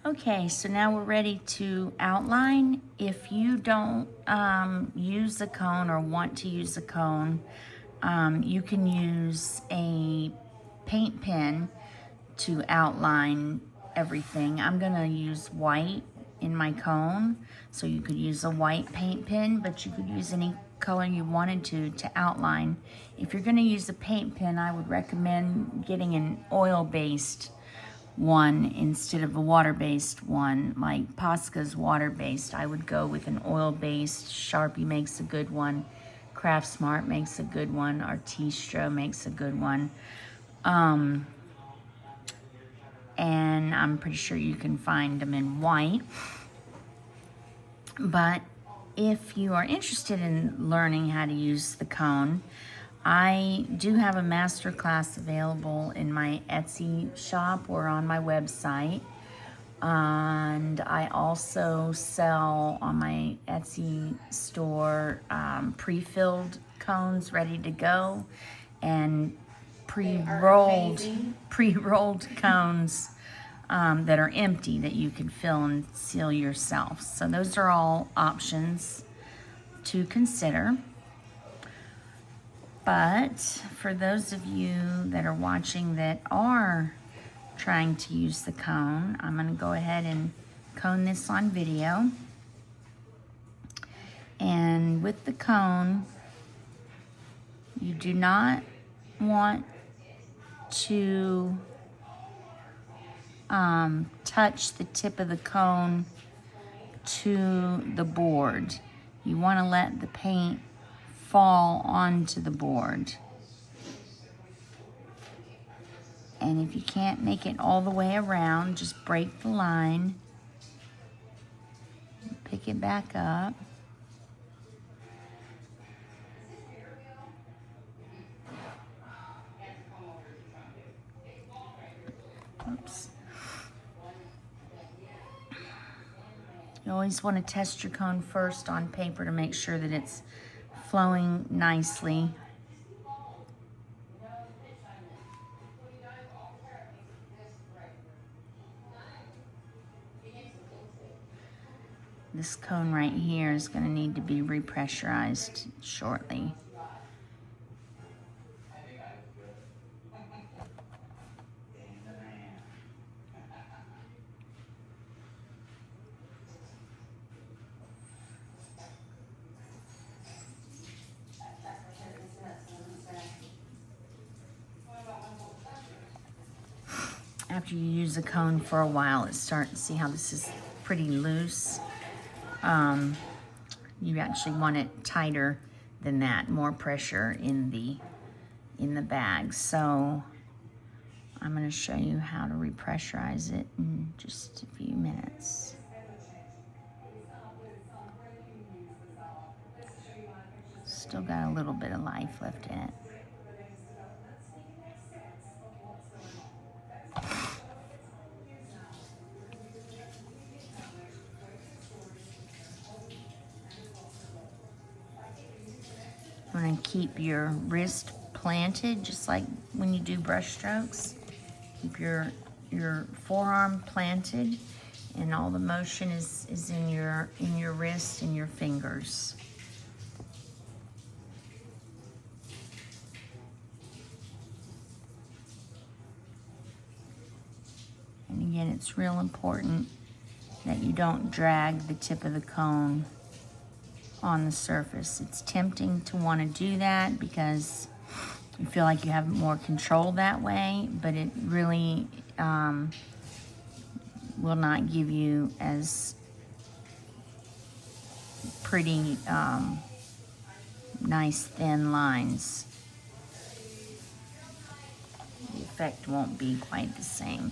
Okay, so now we're ready to outline. If you don't use a cone or want to use a cone, you can use a paint pen to outline everything. I'm gonna use white in my cone, so you could use a white paint pen, but you could use any color you wanted to outline. If you're gonna use a paint pen, I would recommend getting an oil-based one instead of a water-based one. Like Posca's water-based, I would go with an oil-based. Sharpie makes a good one. Craft Smart makes a good one. Artistro makes a good one. And I'm pretty sure you can find them in white. But if you are interested in learning how to use the cone, I do have a master class available in my Etsy shop or on my website. And I also sell on my Etsy store pre-filled cones ready to go, and pre-rolled cones that are empty that you can fill and seal yourself. So those are all options to consider. But for those of you that are watching that are trying to use the cone, I'm going to go ahead and cone this on video. And with the cone, you do not want to touch the tip of the cone to the board. You want to let the paint fall onto the board. And if you can't make it all the way around, just break the line, pick it back up. Oops. You always want to test your cone first on paper to make sure that it's flowing nicely. This cone right here is going to need to be repressurized shortly. After you use the cone for a while, it's starting to see how this is pretty loose. You actually want it tighter than that, more pressure in the bag. So I'm going to show you how to repressurize it in just a few minutes. Still got a little bit of life left in it. You want to keep your wrist planted, just like when you do brush strokes. Keep your forearm planted, and all the motion is in your wrist and your fingers. And again, it's real important that you don't drag the tip of the cone on the surface. It's tempting to want to do that because you feel like you have more control that way, but it really will not give you as pretty nice thin lines. The effect won't be quite the same.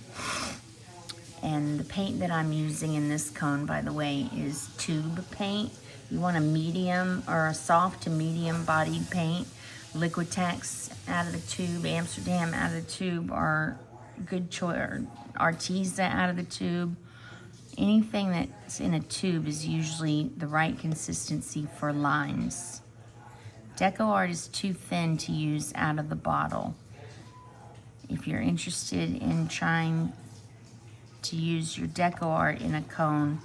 And the paint that I'm using in this cone, by the way, is tube paint. You want a medium or a soft to medium bodied paint. Liquitex out of the tube, Amsterdam out of the tube are good choice. Arteza out of the tube. Anything that's in a tube is usually the right consistency for lines. Deco Art is too thin to use out of the bottle. If you're interested in trying to use your deco art in a cone,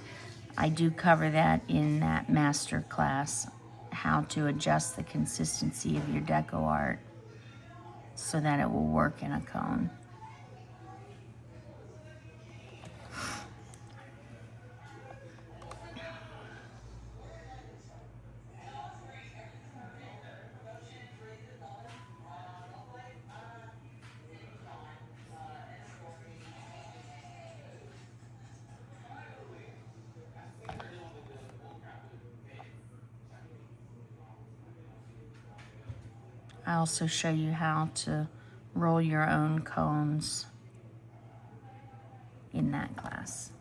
I do cover that in that master class, how to adjust the consistency of your deco art so that it will work in a cone. I also show you how to roll your own cones in that class.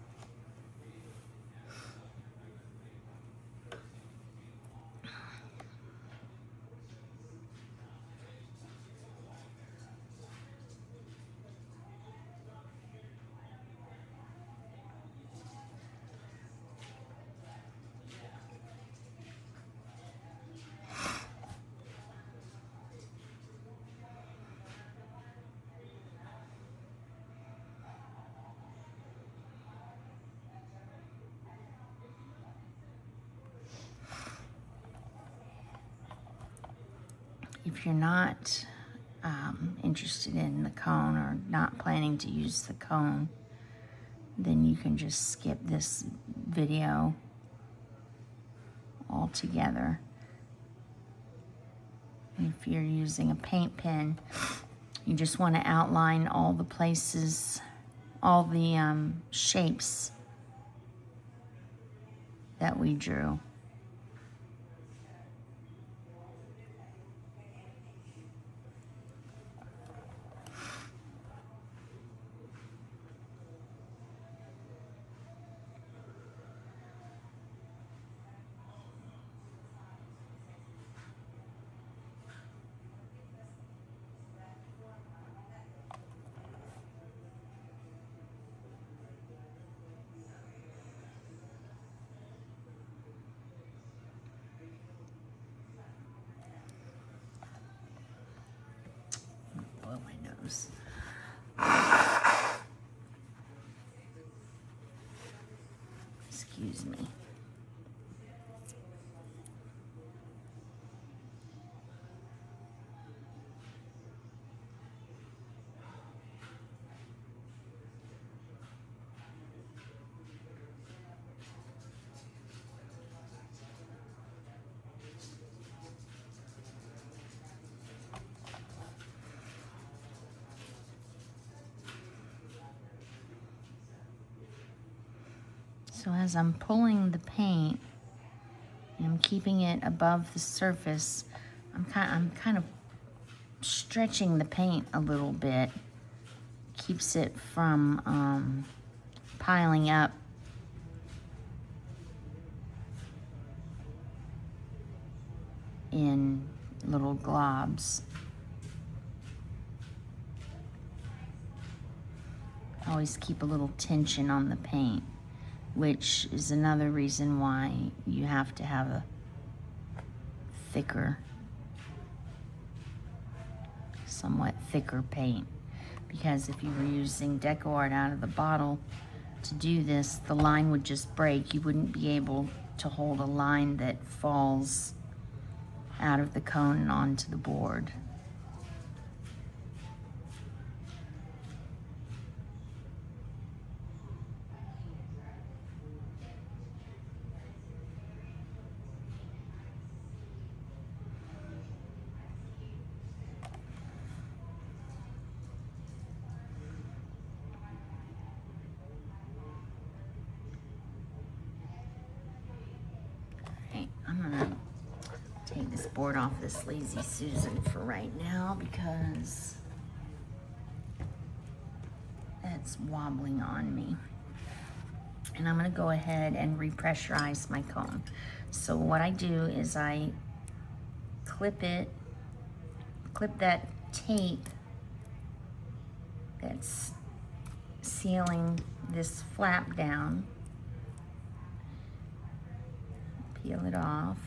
If you're not interested in the cone or not planning to use the cone, then you can just skip this video altogether. If you're using a paint pen, you just want to outline all the places, all the shapes that we drew. Blow my nose. Excuse me. So as I'm pulling the paint, and I'm keeping it above the surface, I'm kind of stretching the paint a little bit. Keeps it from piling up in little globs. Always keep a little tension on the paint, which is another reason why you have to have a somewhat thicker paint. Because if you were using deco art out of the bottle to do this, the line would just break. You wouldn't be able to hold a line that falls out of the cone and onto the board. I'm gonna take this board off this Lazy Susan for right now because it's wobbling on me. And I'm gonna go ahead and repressurize my cone. So what I do is I clip that tape that's sealing this flap down. Peel it off.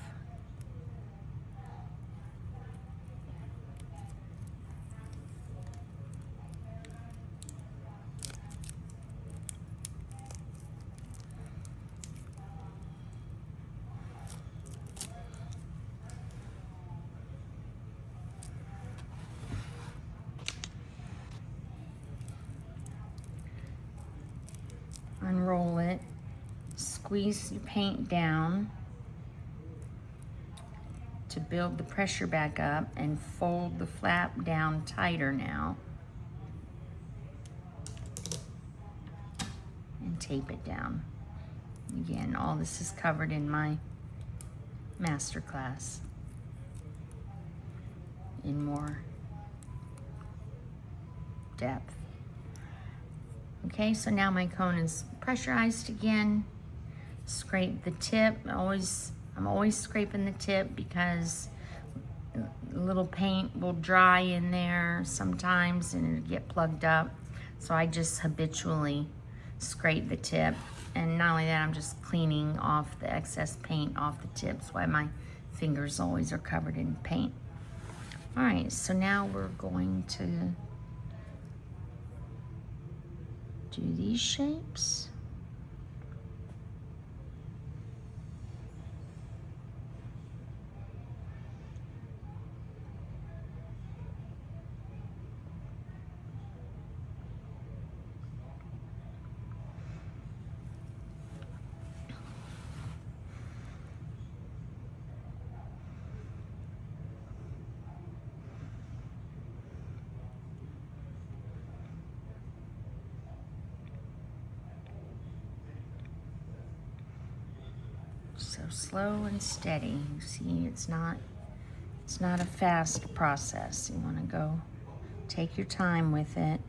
unroll it, squeeze your paint down to build the pressure back up, and fold the flap down tighter now. And tape it down. Again, all this is covered in my masterclass in more depth. Okay, so now my cone is pressurized again. Scrape the tip. I'm always scraping the tip because a little paint will dry in there sometimes and it'll get plugged up. So I just habitually scrape the tip. And not only that, I'm just cleaning off the excess paint off the tips, why my fingers always are covered in paint. All right, so now we're going to do these shapes. So slow and steady. You see, it's not a fast process. You want to go take your time with it.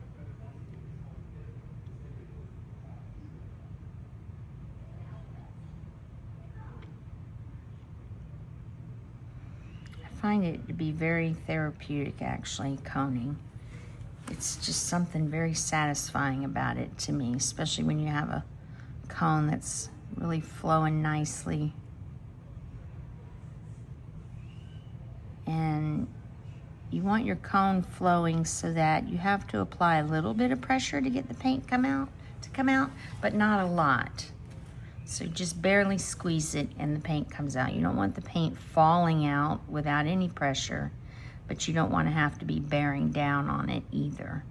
I find it to be very therapeutic, actually, coning. It's just something very satisfying about it to me, especially when you have a cone that's really flowing nicely. And you want your cone flowing so that you have to apply a little bit of pressure to get the paint come out, but not a lot. So just barely squeeze it and the paint comes out. You don't want the paint falling out without any pressure, but you don't want to have to be bearing down on it either.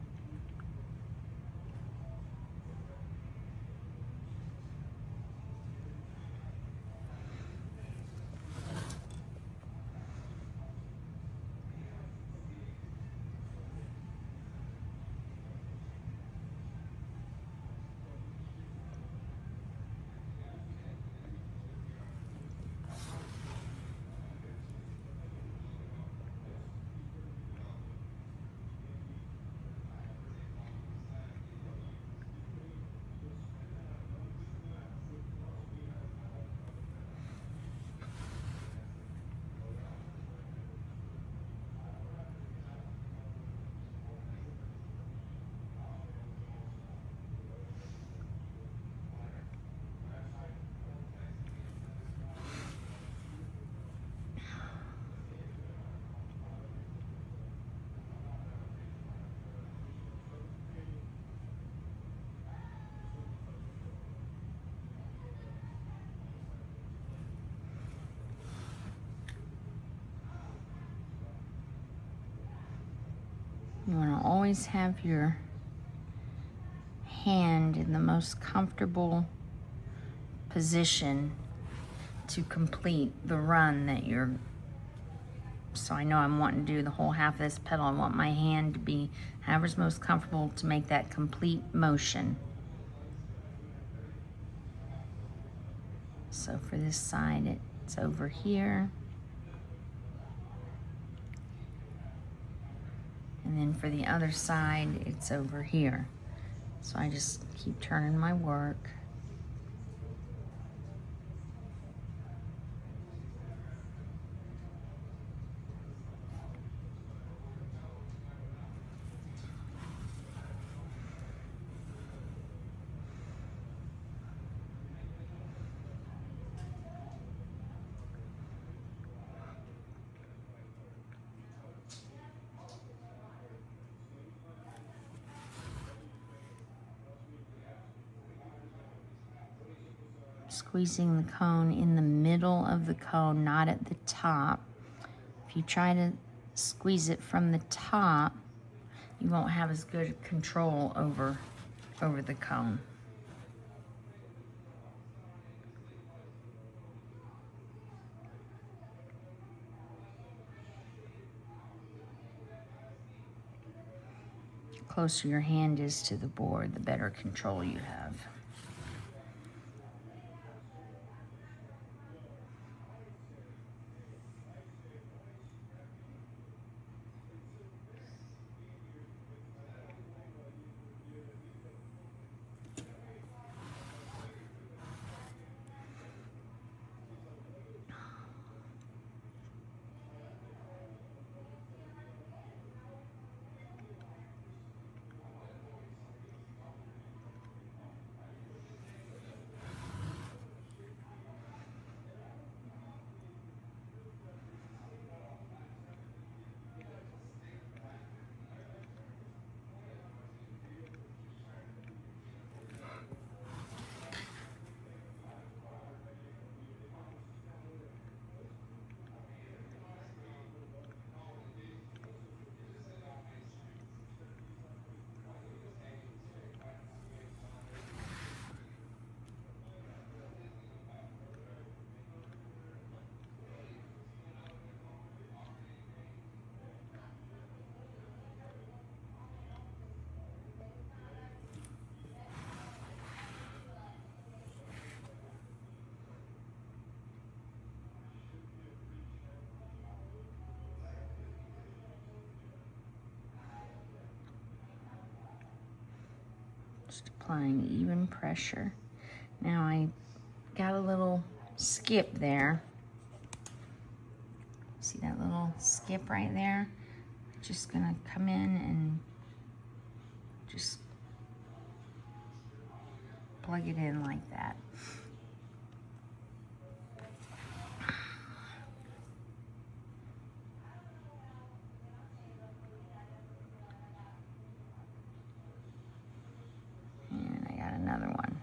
You want to always have your hand in the most comfortable position to complete the run that you're. So I know I'm wanting to do the whole half of this petal. I want my hand to be however's most comfortable to make that complete motion. So for this side, it's over here. And then for the other side, it's over here. So I just keep turning my work. Squeezing the cone in the middle of the cone, not at the top. If you try to squeeze it from the top, you won't have as good control over the cone. closer your hand is to the board, the better control you have. Just applying even pressure. Now I got a little skip there. See that little skip right there? Just gonna come in and just plug it in like that. And I got another one.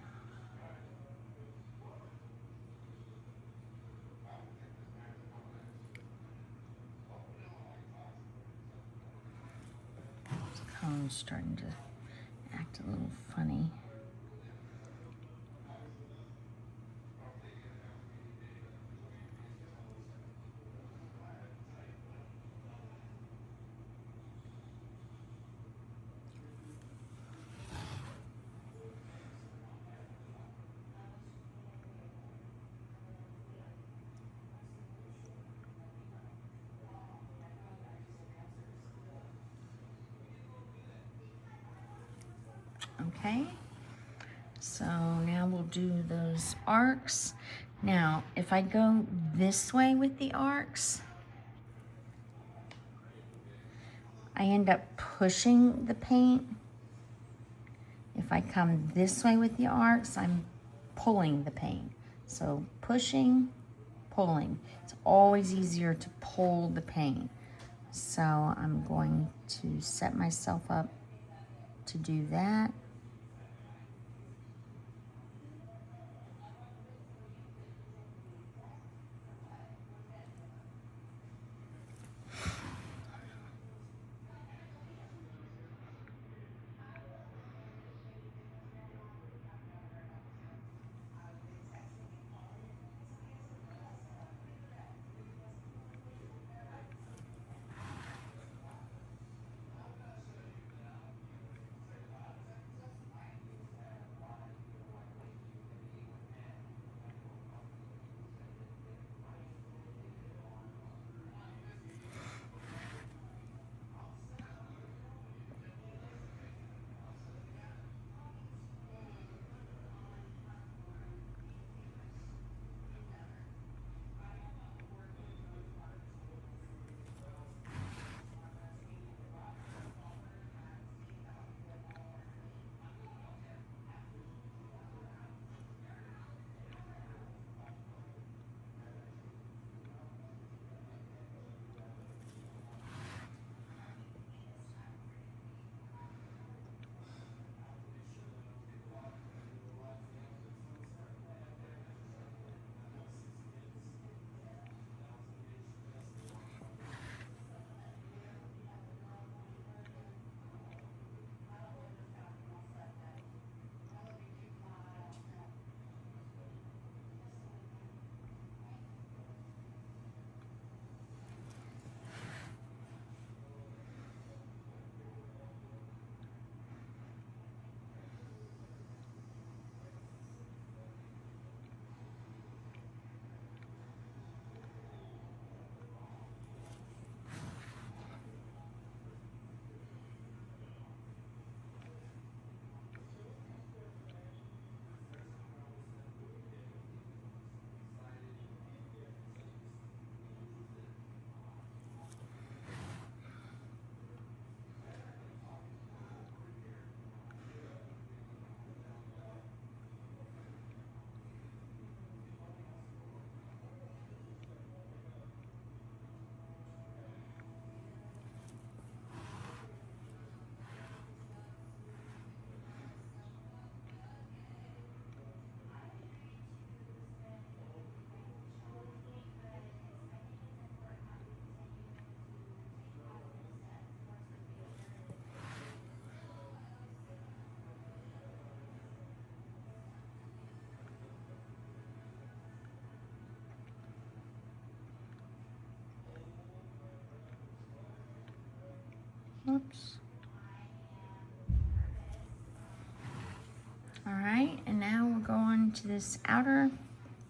This cone's starting to act a little funny. Okay, so now we'll do those arcs. Now, if I go this way with the arcs, I end up pushing the paint. If I come this way with the arcs, I'm pulling the paint. So pushing, pulling. It's always easier to pull the paint. So I'm going to set myself up to do that. Whoops. All right, and now we're going to this outer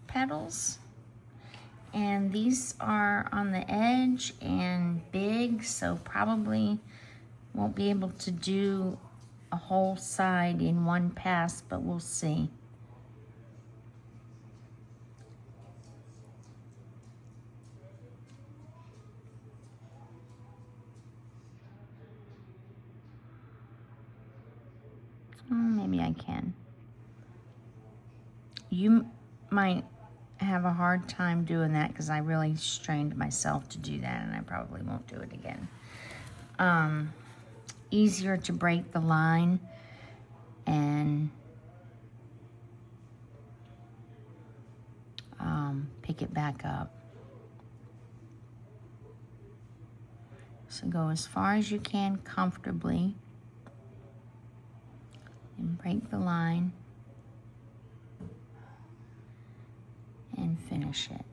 petals. And these are on the edge and big, so probably won't be able to do a whole side in one pass, but we'll see. Maybe I can. You might have a hard time doing that because I really strained myself to do that, and I probably won't do it again. Easier to break the line and pick it back up. So go as far as you can comfortably and break the line and finish it.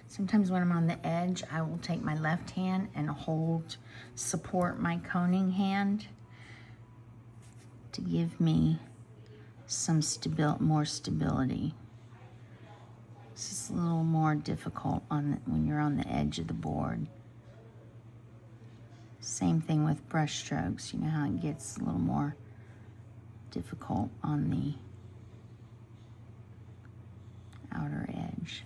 Sometimes when I'm on the edge, I will take my left hand and support my coning hand to give me some more stability. This is a little more difficult when you're on the edge of the board. Same thing with brush strokes. You know how it gets a little more difficult on the outer edge.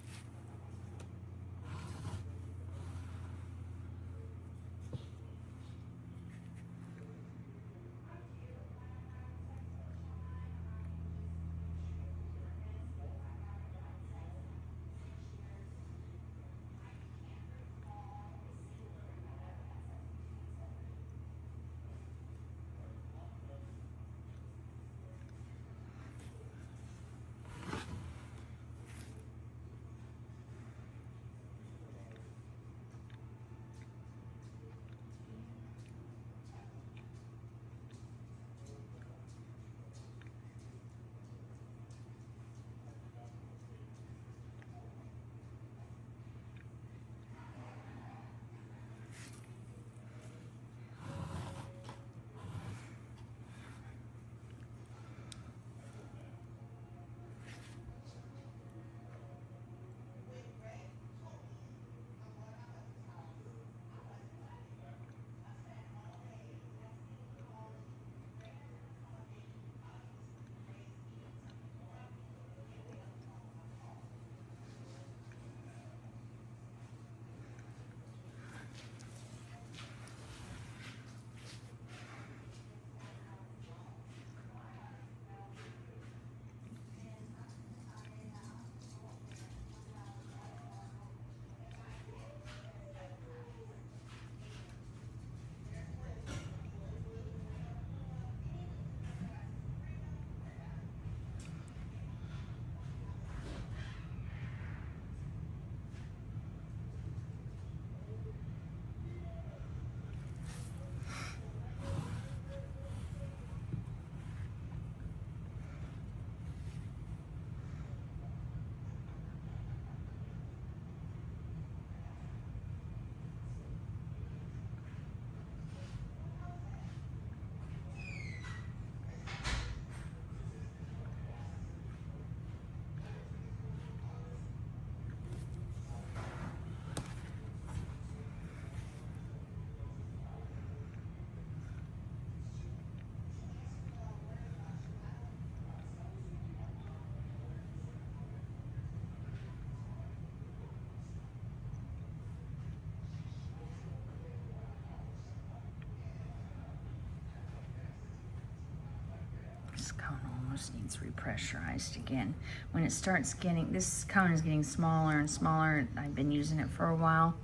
This cone this needs repressurized again. When it starts getting, this cone is getting smaller and smaller. I've been using it for a while,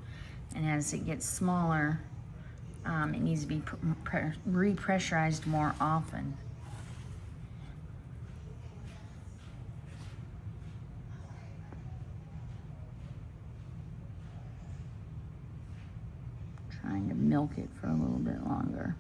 and as it gets smaller, it needs to be repressurized more often. Trying to milk it for a little bit longer.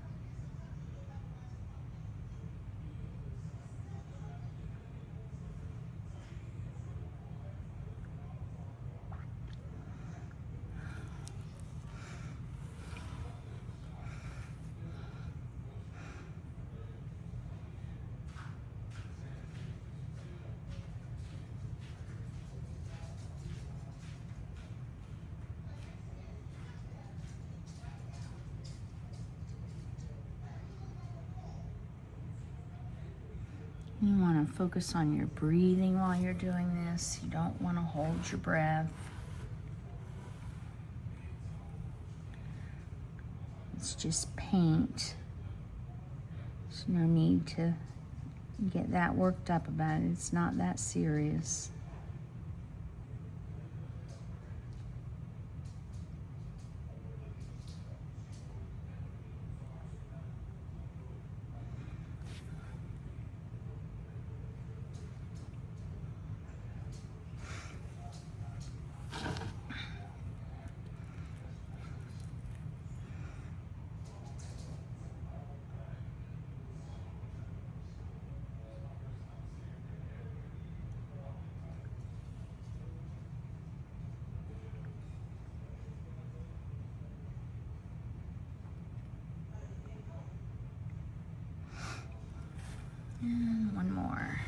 You want to focus on your breathing while you're doing this. You don't want to hold your breath. It's just paint. There's no need to get that worked up about it. It's not that serious. And one more.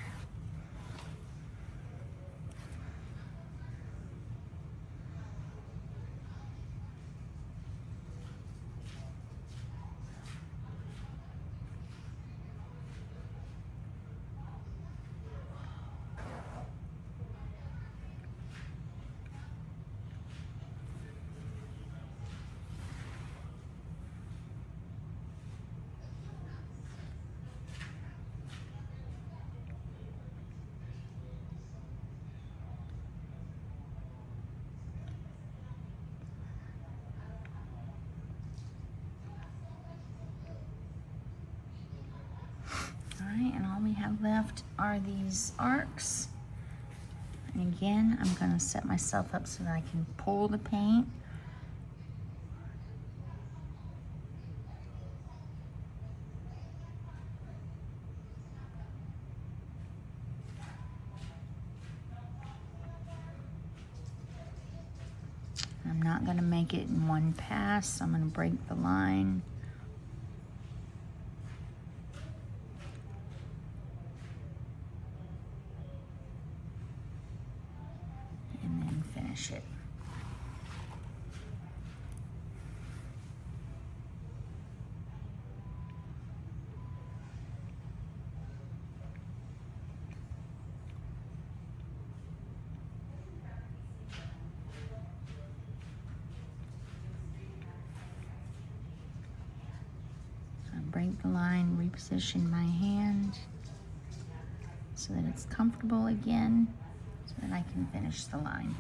Alright, and all we have left are these arcs. And again, I'm going to set myself up so that I can pull the paint. I'm not going to make it in one pass. I'm going to break the line. And then finish it. Break the line, reposition my hand so that it's comfortable again, so that I can finish the line.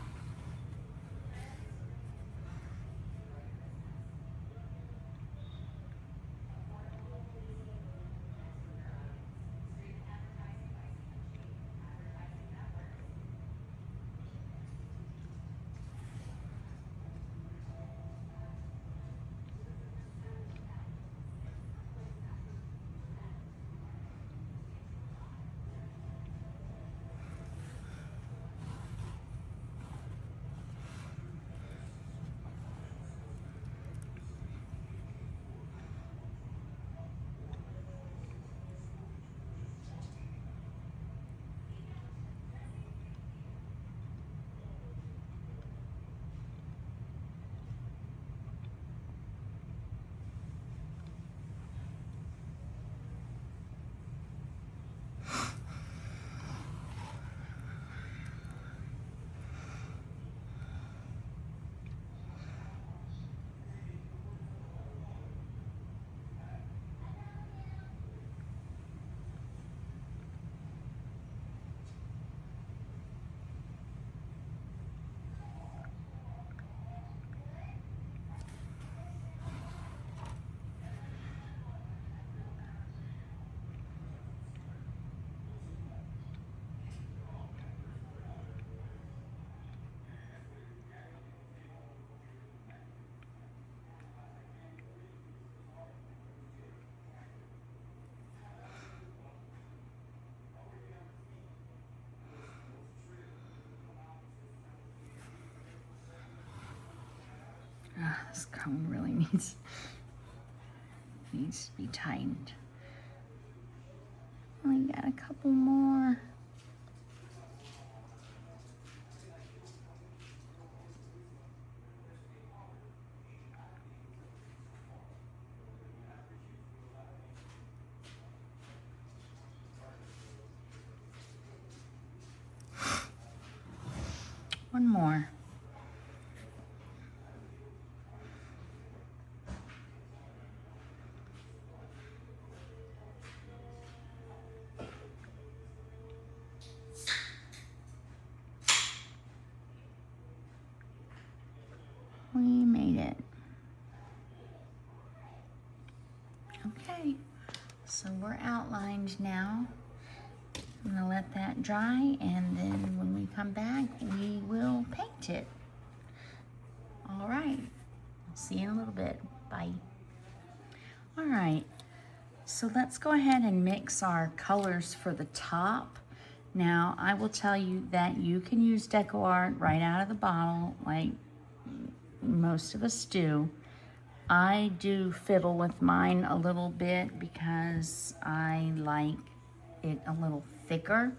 This cone really needs to be tightened. Only got a couple more. One more. We made it. Okay, so we're outlined now. I'm gonna let that dry, and then when we come back, we will paint it. All right, I'll see you in a little bit. Bye. All right, so let's go ahead and mix our colors for the top. Now, I will tell you that you can use Deco Art right out of the bottle, like most of us do. I do fiddle with mine a little bit because I like it a little thicker.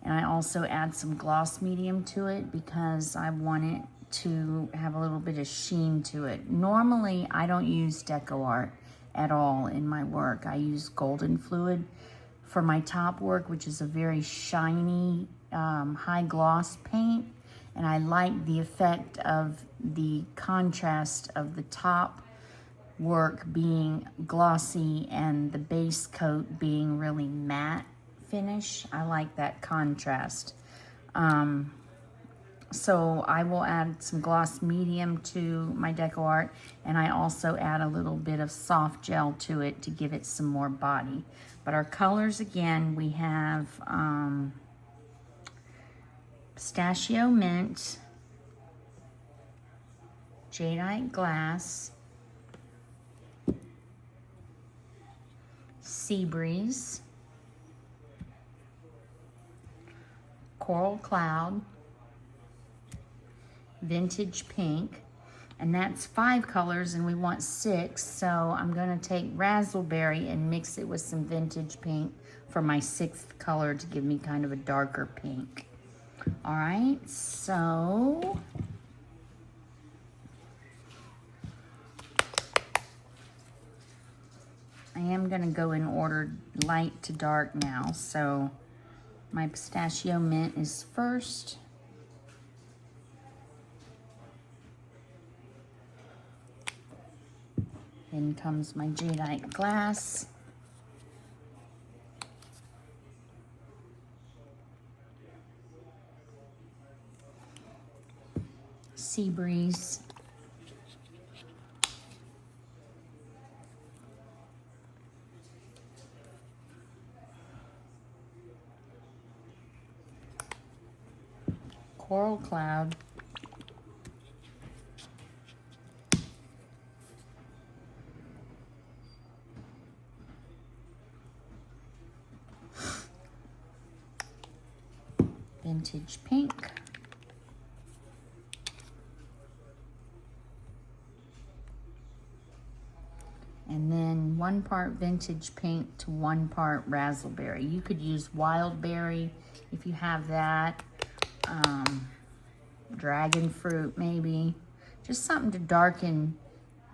And I also add some gloss medium to it because I want it to have a little bit of sheen to it. Normally, I don't use Deco Art at all in my work. I use golden fluid for my top work, which is a very shiny, high gloss paint. And I like the effect of the contrast of the top work being glossy and the base coat being really matte finish. I like that contrast. So I will add some gloss medium to my Deco Art, and I also add a little bit of soft gel to it to give it some more body. But our colors, again, we have Pistachio Mint, Jadeite Glass, Sea Breeze, Coral Cloud, Vintage Pink, and that's 5 colors and we want 6, so I'm gonna take Razzleberry and mix it with some Vintage Pink for my 6th color to give me kind of a darker pink. All right, so I am gonna go in order light to dark now. So my Pistachio Mint is first. Then comes my Jadeite Glass. Sea Breeze. Coral Cloud. Vintage Pink. And then 1 part Vintage Pink to 1 part Razzleberry. You could use Wild Berry if you have that. Dragon Fruit maybe. Just something to darken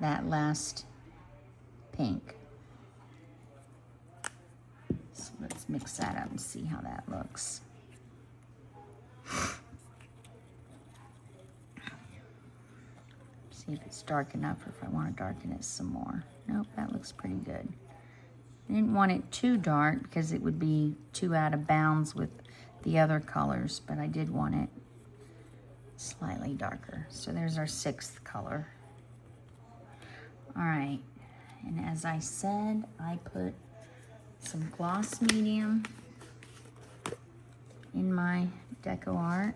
that last pink. So let's mix that up and see how that looks. See if it's dark enough or if I want to darken it some more. Nope, that looks pretty good. I didn't want it too dark because it would be too out of bounds with the other colors, but I did want it slightly darker. So there's our 6th color. All right, and as I said, I put some gloss medium in my Deco Art.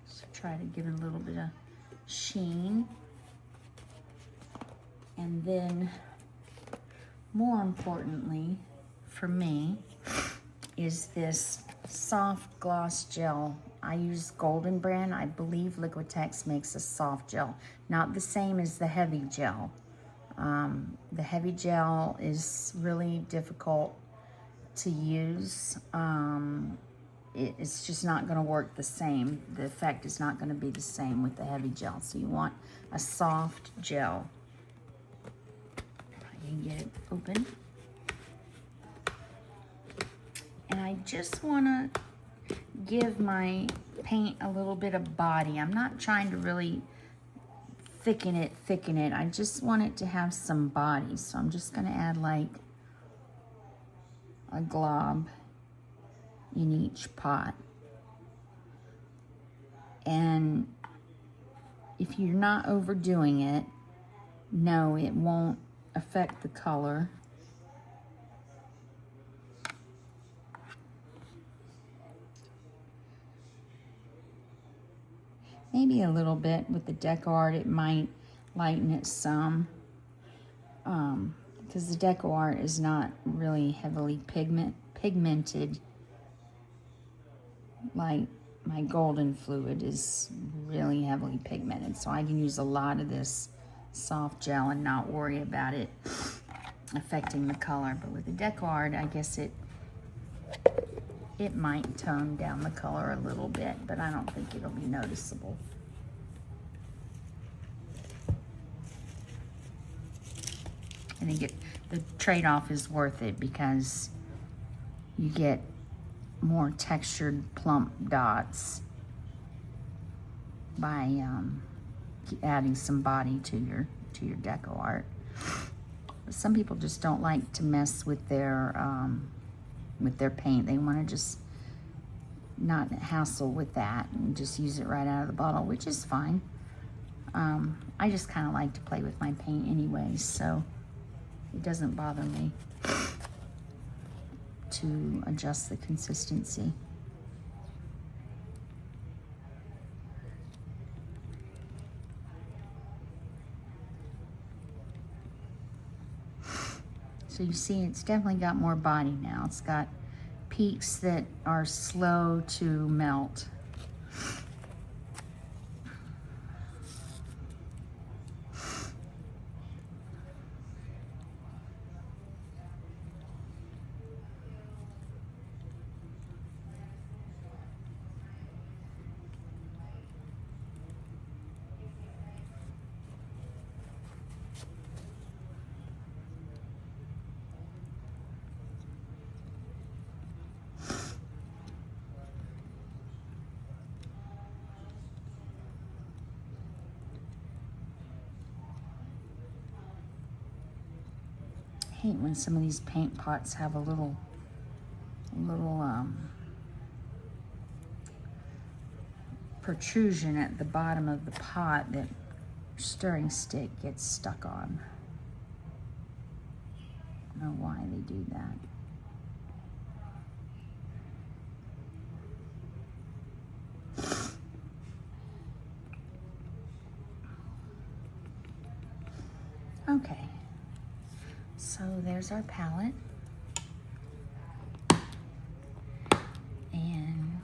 So try to give it a little bit of sheen. And then more importantly for me is this soft gloss gel. I use Golden brand. I believe Liquitex makes a soft gel, not the same as the heavy gel. The heavy gel is really difficult to use. It's just not going to work the same. The effect is not going to be the same with the heavy gel. So you want a soft gel. I can get it open. And I just want to give my paint a little bit of body. I'm not trying to really thicken it. I just want it to have some body. So I'm just going to add like a glob in each pot. And if you're not overdoing it, no, it won't affect the color. Maybe a little bit with the Deco Art, it might lighten it some. Because the Deco Art is not really heavily pigmented like my Golden Fluid is really heavily pigmented. So I can use a lot of this soft gel and not worry about it affecting the color. But with the Deco Art, I guess it might tone down the color a little bit, but I don't think it'll be noticeable. I think the trade-off is worth it because you get more textured plump dots by adding some body to your Deco Art. Some people just don't like to mess with their paint. They want to just not hassle with that and just use it right out of the bottle, which is fine. I just kind of like to play with my paint anyways, so it doesn't bother me to adjust the consistency. So you see it's definitely got more body now. It's got peaks that are slow to melt. I hate when some of these paint pots have a little protrusion at the bottom of the pot that stirring stick gets stuck on. I don't know why they do that. Okay, so there's our palette. And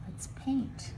let's paint.